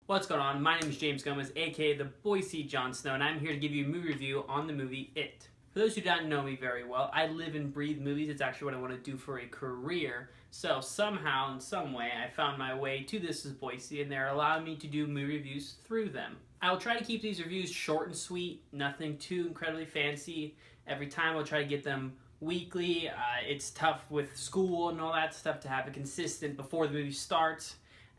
What's going on? My name is James Gomez, aka the Boise Jon Snow, and I'm here to give you a movie review on the movie It. For those who don't know me very well, I live and breathe movies. It's actually what I want to do for a career. So somehow, in some way, I found my way to This Is Boise, and they're allowing me to do movie reviews through them. I will try to keep these reviews short and sweet, nothing too incredibly fancy. Every time I'll try to get them weekly. It's tough with school and all that stuff to have it consistent before the movie starts,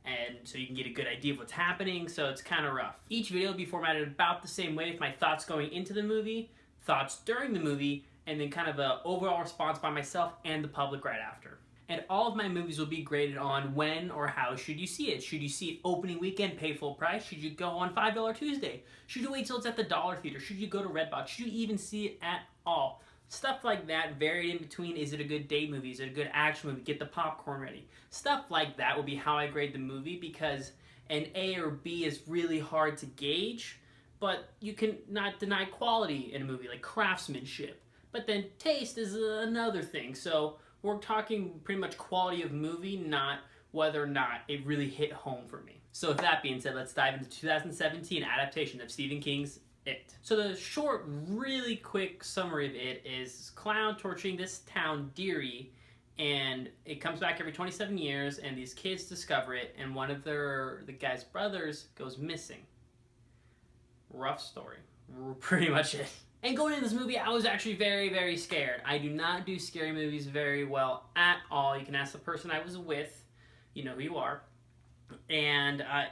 and so you can get a good idea of what's happening, so it's kind of rough. Each video will be formatted about the same way, with my thoughts going into the movie, thoughts during the movie, and then kind of an overall response by myself and the public right after. And all of my movies will be graded on when or how should you see it. Should you see it opening weekend, pay full price? Should you go on $5 Tuesday? Should you wait till it's at the dollar theater? Should you go to Redbox? Should you even see it at all? Stuff like that, varied in between. Is it a good date movie? Is it a good action movie? Get the popcorn ready. Stuff like that will be how I grade the movie, because an A or B is really hard to gauge, but you can not deny quality in a movie, like craftsmanship. But then taste is another thing. So we're talking pretty much quality of movie, not whether or not it really hit home for me. So with that being said, let's dive into the 2017 adaptation of Stephen King's It. So the short, really quick summary of It is clown torturing this town, Deary, and it comes back every 27 years, and these kids discover it, and one of the guy's brothers goes missing. Rough story. Pretty much it. And going into this movie, I was actually very, very scared. I do not do scary movies very well at all. You can ask the person I was with. You know who you are. And I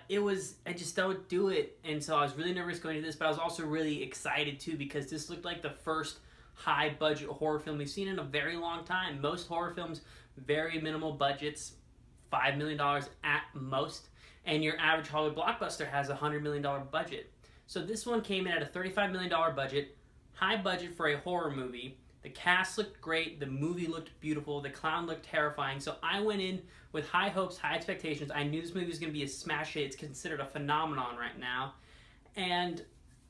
just don't do it, and so I was really nervous going into this, but I was also really excited too, because this looked like the first high budget horror film we've seen in a very long time. Most horror films, very minimal budgets, $5 million at most, and your average Hollywood blockbuster has a $100 million budget. So this one came in at a $35 million budget, high budget for a horror movie. The cast looked great, the movie looked beautiful, the clown looked terrifying, so I went in with high hopes, high expectations. I knew this movie was going to be a smash hit. It's considered a phenomenon right now, and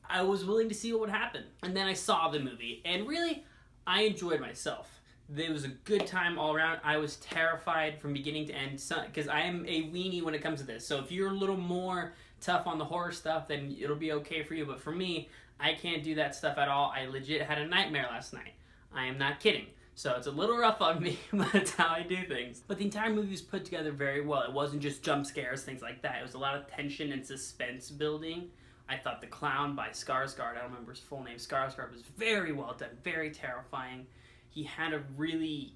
I was willing to see what would happen. And then I saw the movie, and really, I enjoyed myself. It was a good time all around. I was terrified from beginning to end, because I am a weenie when it comes to this, so if you're a little more tough on the horror stuff, then it'll be okay for you, but for me, I can't do that stuff at all. I legit had a nightmare last night. I am not kidding. So it's a little rough on me, but that's how I do things. But the entire movie was put together very well. It wasn't just jump scares, things like that. It was a lot of tension and suspense building. I thought the clown by Skarsgård, I don't remember his full name, Skarsgård, was very well done, very terrifying. He had a really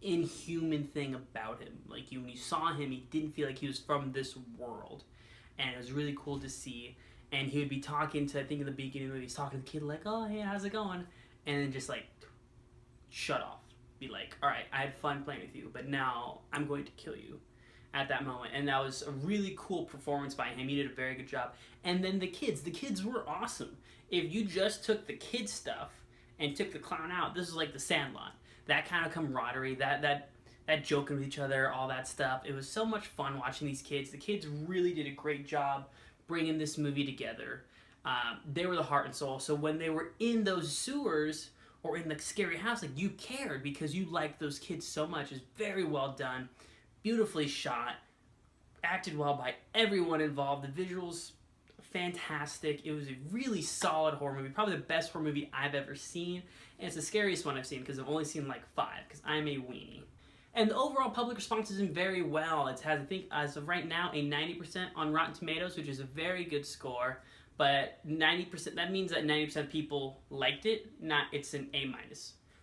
inhuman thing about him. Like, when you saw him, he didn't feel like he was from this world. And it was really cool to see. And he would be talking to, I think in the beginning of the movie, he's talking to the kid like, oh, hey, how's it going? And then just like, shut off. Be like, all right, I had fun playing with you, but now I'm going to kill you at that moment. And that was a really cool performance by him. He did a very good job. And then the kids were awesome. If you just took the kid stuff and took the clown out, this is like The Sandlot. That kind of camaraderie, that joking with each other, all that stuff. It was so much fun watching these kids. The kids really did a great job bringing this movie together. They were the heart and soul. So when they were in those sewers or in the scary house, like, you cared because you liked those kids so much. It's very well done, beautifully shot, acted well by everyone involved. The visuals, fantastic. It was a really solid horror movie, probably the best horror movie I've ever seen, and it's the scariest one I've seen because I've only seen like 5 because I'm a weenie. And the overall public response has been very well. It has, I think, as of right now, a 90% on Rotten Tomatoes, which is a very good score. But 90%, that means that 90% of people liked it, it's an A-.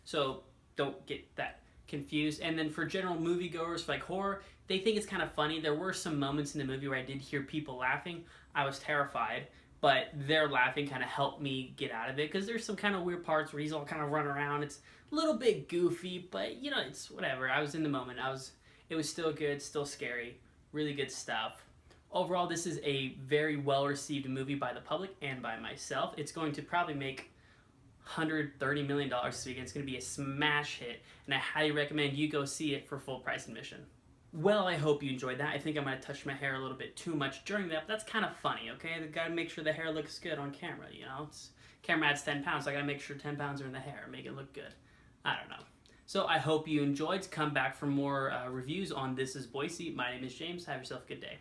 So don't get that confused. And then for general moviegoers, for like horror, they think it's kind of funny. There were some moments in the movie where I did hear people laughing. I was terrified, but their laughing kind of helped me get out of it, because there's some kind of weird parts where he's all kind of running around. It's a little bit goofy, but you know, it's whatever. I was in the moment. It was still good, still scary, really good stuff. Overall, this is a very well-received movie by the public and by myself. It's going to probably make $130 million this weekend. It's going to be a smash hit, and I highly recommend you go see it for full price admission. Well, I hope you enjoyed that. I think I might have touched my hair a little bit too much during that, but that's kind of funny, okay? I gotta make sure the hair looks good on camera, you know? Camera adds 10 pounds, so I gotta make sure 10 pounds are in the hair, make it look good. I don't know. So I hope you enjoyed. Come back for more reviews on This Is Boise. My name is James. Have yourself a good day.